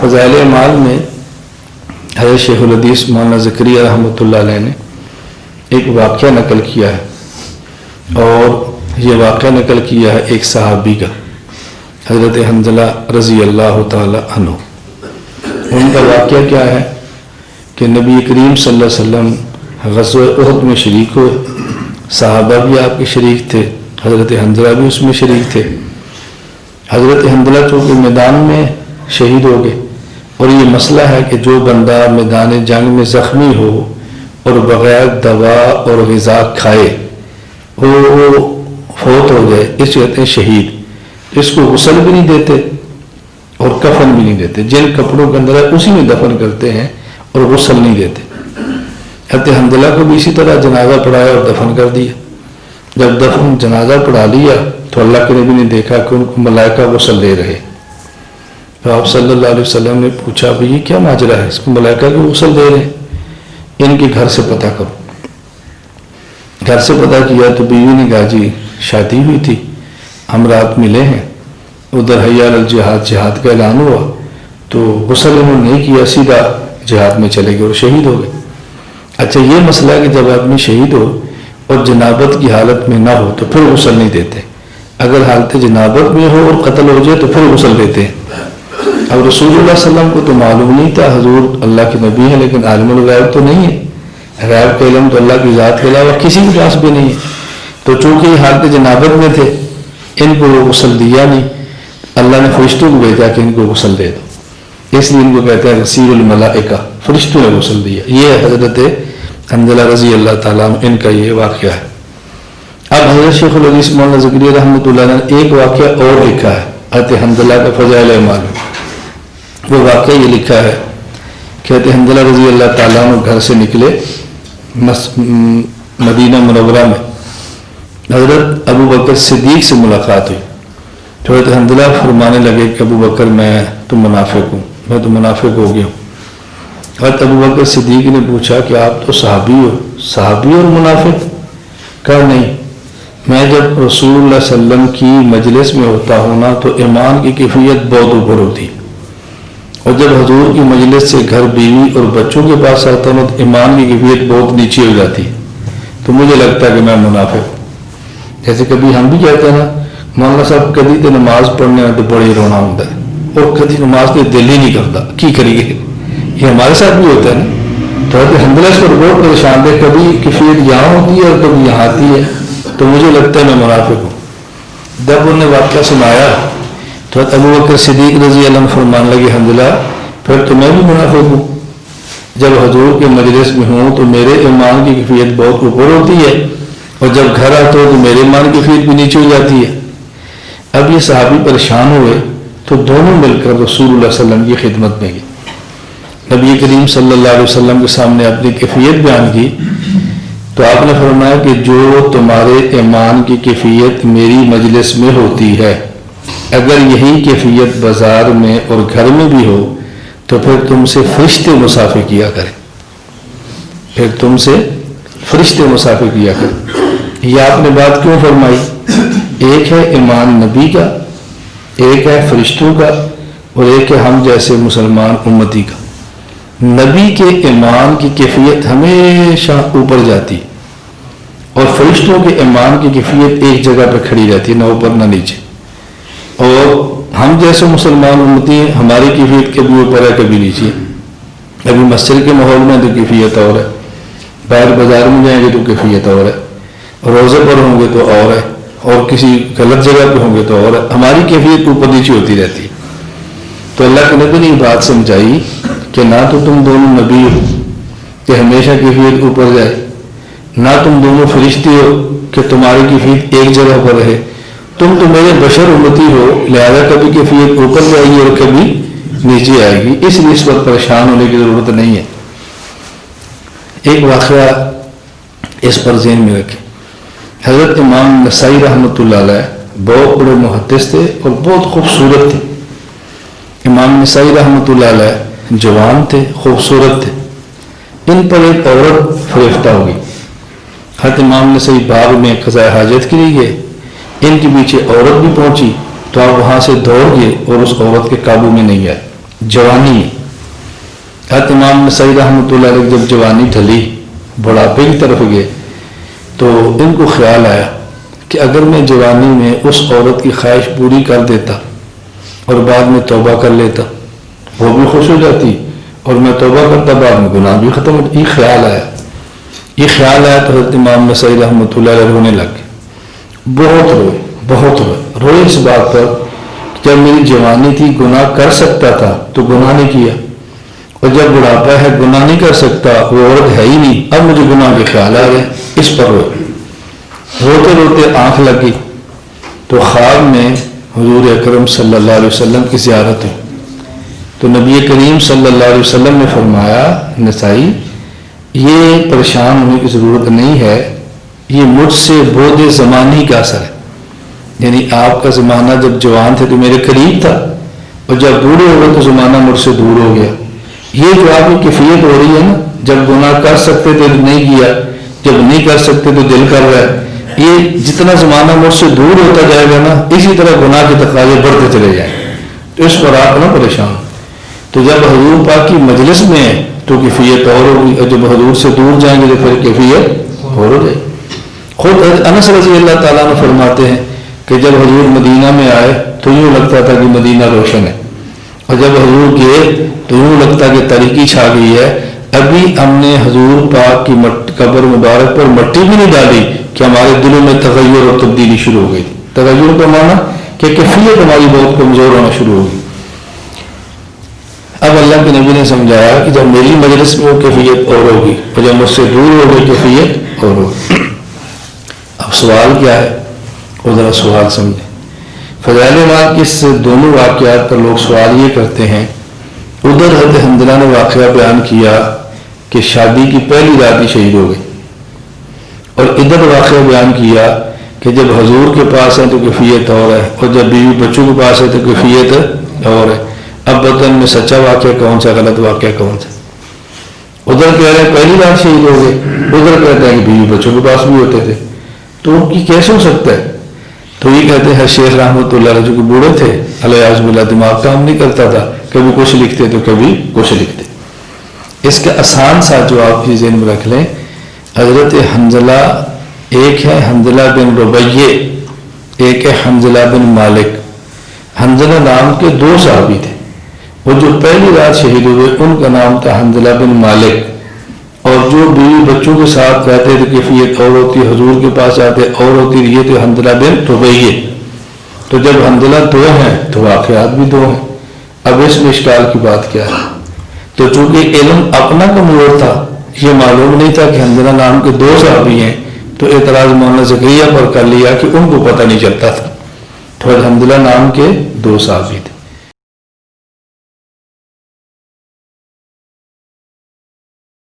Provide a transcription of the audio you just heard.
فضائل اعمال میں حضرت شیخ الحدیث مولانا زکریا رحمۃ اللہ علیہ نے ایک واقعہ نقل کیا ہے، اور یہ واقعہ نقل کیا ہے ایک صحابی کا، حضرت حنظلہ رضی اللہ تعالی عنہ۔ ان کا واقعہ کیا ہے کہ نبی کریم صلی اللہ علیہ وسلم غزوہ احد میں شریک ہوئے، صحابہ بھی آپ کے شریک تھے، حضرت حنظلہ بھی اس میں شریک تھے۔ حضرت حنظلہ چونکہ میدان میں شہید ہو گئے، اور یہ مسئلہ ہے کہ جو بندہ میدان جنگ میں زخمی ہو اور بغیر دوا اور غذا کھائے وہ فوت ہو جائے، اس کہتے ہیں شہید۔ اس کو غسل بھی نہیں دیتے اور کفن بھی نہیں دیتے، جن کپڑوں کے اندر ہے اسی میں دفن کرتے ہیں اور غسل نہیں دیتے۔ حضرت حنظلہ کو بھی اسی طرح جنازہ پڑھایا اور دفن کر دیا۔ جب دفن جنازہ پڑھا لیا تو اللہ کے نبی نے دیکھا کہ ان کو ملائکہ غسل دے رہے۔ تو آپ صلی اللہ علیہ وسلم نے پوچھا بھئی یہ کیا ماجرا ہے، اس کو ملائکہ کو غسل دے رہے ہیں، ان کے گھر سے پتہ کرو۔ گھر سے پتہ کیا تو بیوی نے کہا جی شادی ہوئی تھی، ہم رات ملے ہیں، ادھر حی علی الجہاد، جہاد کا اعلان ہوا تو غسل انہوں نے نہیں کیا، سیدھا جہاد میں چلے گئے اور شہید ہو گئے۔ اچھا یہ مسئلہ ہے کہ جب آدمی شہید ہو اور جنابت کی حالت میں نہ ہو تو پھر غسل نہیں دیتے، اگر حالت جنابت میں ہو اور قتل ہو جائے تو پھر غسل دیتے ہیں۔ اب رسول اللہ صلی اللہ علیہ وسلم کو تو معلوم نہیں تھا حضور اللہ کے نبی ہیں، لیکن عالم الغیب تو نہیں ہے، غیب کا علم تو اللہ کی ذات کے علاوہ کسی کے پاس بھی نہیں ہے، تو چونکہ یہ حالت جنابت میں تھے ان کو غسل دیا نہیں، اللہ نے فرشتوں کو بھیجا کہ ان کو غسل دے دو، اس لیے ان کو کہتے ہیں غسیل الملائکہ، فرشتوں نے غسل دیا۔ یہ حضرت حنظلہ رضی اللہ تعالیٰ عنہ ان کا یہ واقعہ ہے۔ اب حضرت شیخ الحدیث مولانا زکریا رحمۃ اللہ علیہ نے ایک واقعہ اور لکھا ہے حضرت حنظلہ کا فضائل اعمال میں۔ وہ واقعہ یہ لکھا ہے کہ حضرت حنظلہ رضی اللہ تعالیٰ عنہ گھر سے نکلے مدینہ منورہ میں، حضرت ابو بکر صدیق سے ملاقات ہوئی تو حضرت حنظلہ فرمانے لگے کہ ابو بکر میں تو منافق ہوں، میں تو منافق ہو گیا ہوں۔ حضرت ابو بکر صدیق نے پوچھا کہ آپ تو صحابی ہو، صحابی اور منافق؟ کہا نہیں، میں جب رسول اللہ صلی اللہ علیہ وسلم کی مجلس میں ہوتا ہوں نا تو ایمان کی کیفیت بہت اوپر ہوتی، اور جب حضور کی مجلس سے گھر بیوی اور بچوں کے پاس آتا ہوں تو ایمان کی کیفیت بہت نیچے ہو جاتی، تو مجھے لگتا ہے کہ میں منافق ہوں۔ جیسے کبھی ہم بھی کہتے ہیں نا مولانا صاحب کدی تو نماز پڑھنے میں تو بڑی رونا ہوتا ہے اور کدی نماز کے دل ہی نہیں کرتا، کی کریے، یہ ہمارے ساتھ بھی ہوتا ہے نا۔ تو حضرت حنظلہ اس پر بہت پریشان تھے، کبھی کیفیت یہاں ہوتی ہے اور کبھی یہاں آتی ہے، تو مجھے لگتا ہے میں منافق ہوں۔ جب انہوں نے واقعہ سنایا تو ابو بکر صدیق رضی اللہ عنہ فرمانے لگے حنظلہ پھر تو میں بھی منافق ہوں، جب حضور کے مجلس میں ہوں تو میرے ایمان کی کیفیت بہت اوپر ہوتی ہے اور جب گھر آتا ہوں تو میرے ایمان کی کیفیت بھی نیچے ہو جاتی ہے۔ اب یہ صحابی پریشان ہوئے تو دونوں مل کر رسول اللہ صلی اللہ علیہ وسلم کی خدمت میں گئے، نبی کریم صلی اللہ علیہ وسلم کے سامنے اپنی کیفیت بیان کی تو آپ نے فرمایا کہ جو تمہارے ایمان کی کیفیت میری مجلس میں ہوتی ہے، اگر یہی کیفیت بازار میں اور گھر میں بھی ہو تو پھر تم سے فرشتے مسافر کیا کریں، پھر تم سے فرشتے مسافر کیا کریں۔ یہ آپ نے بات کیوں فرمائی؟ ایک ہے ایمان نبی کا، ایک ہے فرشتوں کا، اور ایک ہے ہم جیسے مسلمان امتی کا۔ نبی کے ایمان کی کیفیت ہمیشہ اوپر جاتی اور فرشتوں کے ایمان کی کیفیت ایک جگہ پہ کھڑی رہتی، نہ اوپر نہ نیچے۔ اور ہم جیسے مسلمان امتی ہیں، ہماری کیفیت کبھی اوپر ہے کبھی نیچے ہے، ابھی مسجد کے ماحول میں تو کیفیت اور ہے، باہر بازار میں جائیں گے تو کیفیت اور ہے، روزے پر ہوں گے تو اور ہے، اور کسی غلط جگہ پہ ہوں گے تو اور ہے، ہماری کیفیت اوپر نیچے ہوتی رہتی ہے۔ تو اللہ کے نبی نے یہ بات سمجھائی کہ نہ تو تم دونوں نبی ہو کہ ہمیشہ کیفیت اوپر جائے، نہ تم دونوں فرشتے ہو کہ تمہاری کیفیت ایک جگہ پر رہے، تم تو میرے بشر امتی ہو، لہذا کبھی کیفیت اوپر جائے گی اور کبھی نیچے آئے گی، اس لیے اس وقت پریشان ہونے کی ضرورت نہیں ہے۔ ایک واقعہ اس پر ذہن میں رکھیں، حضرت امام نسائی رحمۃ اللہ علیہ بہت بڑے محدث تھے اور بہت خوبصورت تھے۔ امام نسائی رحمۃ اللہ علیہ جوان تھے، خوبصورت تھے، ان پر ایک عورت فریفتہ ہوگی۔ حضرت امام نسائی باغ میں قضاء حاجت کے لیے گئے، ان کے پیچھے عورت بھی پہنچی تو آپ وہاں سے دوڑ گئے اور اس عورت کے قابو میں نہیں آئے۔ جوانی میں حضرت امام نسائی رحمۃ اللہ علیہ جب جوانی ڈھلی، بڑھاپے کی طرف گئے، تو ان کو خیال آیا کہ اگر میں جوانی میں اس عورت کی خواہش پوری کر دیتا اور بعد میں توبہ کر لیتا، وہ بھی خوش ہو جاتی اور میں توبہ کرتا، بعد میں گناہ بھی ختم ہو۔ یہ خیال آیا تو حضرت امام نسائی رحمۃ اللہ علیہ رونے لگ گئے، بہت روئے اس بات پر، جب میری جوانی تھی گناہ کر سکتا تھا تو گناہ نہیں کیا، اور جب بڑھاپا ہے گناہ نہیں کر سکتا، وہ عورت ہے ہی نہیں، اب مجھے گناہ کے خیال آ رہے، اس پر روتے روتے آنکھ لگی تو خواب میں حضور اکرم صلی اللہ علیہ وسلم کی زیارت ہوئی، تو نبی کریم صلی اللہ علیہ وسلم نے فرمایا نسائی یہ پریشان ہونے کی ضرورت نہیں ہے، یہ مجھ سے بعد زمانی کا اثر ہے، یعنی آپ کا زمانہ جب جوان تھے تو میرے قریب تھا، اور جب بوڑھے ہو گئے تو زمانہ مجھ سے دور ہو گیا۔ یہ جو آپ کی کیفیت ہو رہی ہے نا، جب گناہ کر سکتے تھے تو نہیں کیا، جب نہیں کر سکتے تو دل کر رہا ہے، یہ جتنا زمانہ مجھ سے دور ہوتا جائے گا نا، اسی طرح گناہ کے تقاضے بڑھتے چلے جائیں، تو اس پر آپ نہ پریشان۔ تو جب حضور پاک کی مجلس میں ہے تو کیفیت اور ہوگی، اور جب حضور سے دور جائیں گے تو پھر کیفیت اور ہو جائے گی۔ خود انس رضی اللہ تعالیٰ عنہ فرماتے ہیں کہ جب حضور مدینہ میں آئے تو یوں لگتا تھا کہ مدینہ روشن ہے، اور جب حضور گئے تو یوں لگتا کہ تاریکی چھا گئی ہے، ابھی ہم نے حضور پاک کی قبر مبارک پر مٹی بھی نہیں ڈالی کہ ہمارے دلوں میں تغیر اور تبدیلی شروع ہو گئی۔ تغیر کا معنی کہ کیفیت ہماری بہت کمزور ہونا شروع ہوگی۔ اب اللہ کے نبی نے سمجھایا کہ جب میری مجلس میں وہ کیفیت اور ہوگی، اور جب مجھ سے دور ہو گئی کیفیت اور ہوگی۔ اب سوال کیا ہے، وہ ذرا سوال سمجھیں۔ فضائل اعمال کی اس دونوں واقعات پر لوگ سوال یہ کرتے ہیں، ادھر حضرت حنظلہ نے واقعہ بیان کیا کہ شادی کی پہلی رات ہی شہید ہو گئی، اور ادھر واقعہ بیان کیا کہ جب حضور کے پاس ہے تو کیفیت اور ہے، اور جب بیوی بچوں کے پاس ہے تو کیفیت اور ہے۔ اب بدن میں سچا واقعہ کون سا، غلط واقعہ کون سا؟ ادھر کہہ رہے ہیں پہلی رات شہید ہو گئے، ادھر کہتے ہیں کہ بیوی بچوں کے پاس بھی ہوتے تھے، تو ان کی کیسے ہو سکتا ہے؟ تو یہ کہتے ہیں شیخ رحمۃ اللہ علیہ جو کہ بوڑھے تھے، علیہ باللہ دماغ کام نہیں کرتا تھا، کبھی کچھ لکھتے تو کبھی کچھ لکھتے۔ اس کا آسان سا جواب کی ذہن میں رکھ لیں، حضرت حنظلہ، ایک ہے حنظلہ بن ربیع، ایک ہے حنظلہ بن مالک۔ حنظلہ نام کے دو صحابی تھے، وہ جو پہلی رات شہید ہوئے ان کا نام تھا حنظلہ بن مالک، اور جو بیوی بچوں کے ساتھ رہتے تھے کیفیت اور ہوتی، حضور کے پاس آتے اور ہوتی، یہ تھے حنظلہ بن ربیع۔ تو جب حنظلہ دو ہیں تو واقعات بھی دو ہیں، اب اس میں اشکال کی بات کیا ہے؟ تو چونکہ علم اپنا کمزور تھا، یہ معلوم نہیں تھا کہ حنظلہ نام کے دو صحابی ہیں، تو اعتراض مولانا زکریا پر کر لیا کہ ان کو پتہ نہیں چلتا تھا، تو حنظلہ نام کے دو صحابی تھے۔